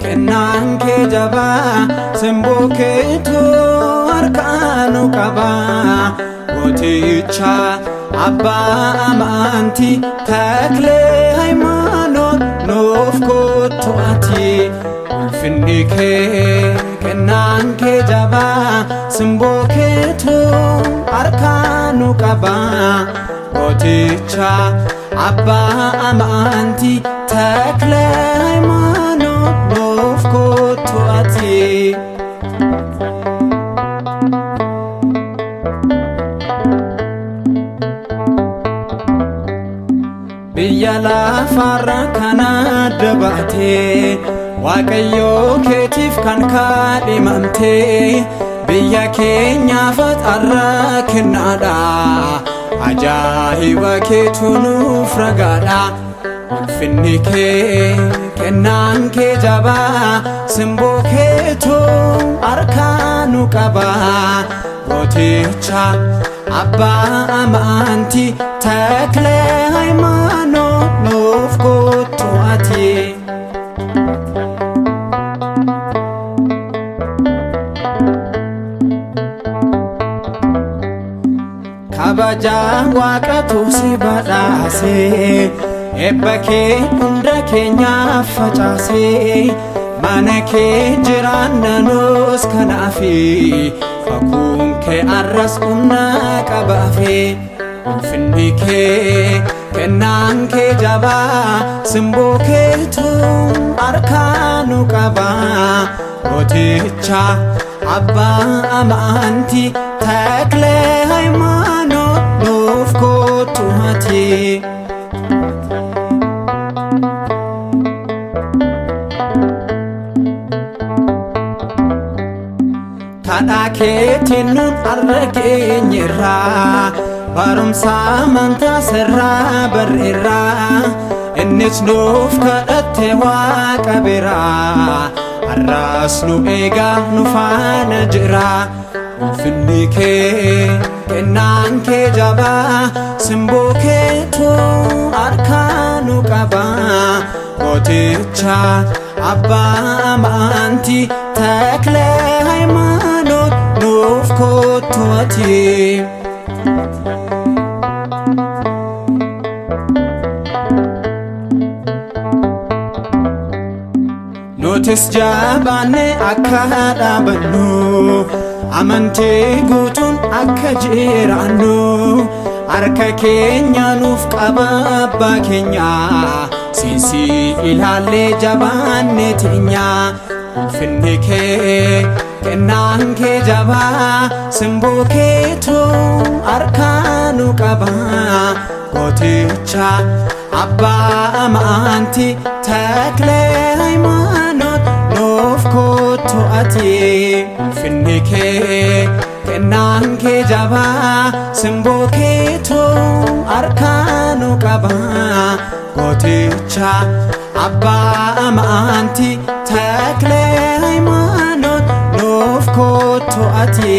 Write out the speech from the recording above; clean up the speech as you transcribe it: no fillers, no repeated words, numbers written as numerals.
Kennan ke jaba simbo ke to arkanu qaba goticha abba amanti takle haymanot nof kotoati ulfinni ke kennan ke jaba simbo ke to arkanu qaba goticha abba amanti takle haymanot nof kotoati biyala farra kana dabate waaqayyo keetiif kan kaadhimamte biyya keenya faxarra kennaadha ajaa'iba keetu nuuf ragaadha ulfinni kee kennan kee jabaa simboo keetu harkaanu qaba gooticha abbaa amantii takle haymanot nuuf kottu ati kabaja waaqatu si badhaase ebba kee hunda keenyaaf facaase mana kee jiraanna nus kanaafi fakuun kee arras humna qabaafe ulfinni kee kennan kee jabaa simboo keetu harkaanu qaba gooticha abbaa amantii takle haymanot nuuf kottu ati kadhaa keetiin nun har'a geenyerra barumsa amantaa sirraa barreerra innis nuuf kadhatte waaqa biraa har'as nu eegaa nu faana jira ulfinni kee kennan kee jabaa simboo keetu harkaanu qaba gooticha abbaa amantii takle haymanot nuuf kottu ati nutis jabaanne akka dhaabannu amantii guutuun akka jiraannu harka keenya nuuf qaba abbaa keenya siinsi ilaallee jabaanne teenya ulfinni kee kennan kee jabaa simboo keetu harkaanu qaba gooticha abbaa amantii takle haymanot nuuf kottu ati ulfinni kee kennan kee jabaa simboo keetu harkaanu qaba gooticha abbaa amantii takle haymanot nuuf kottu ati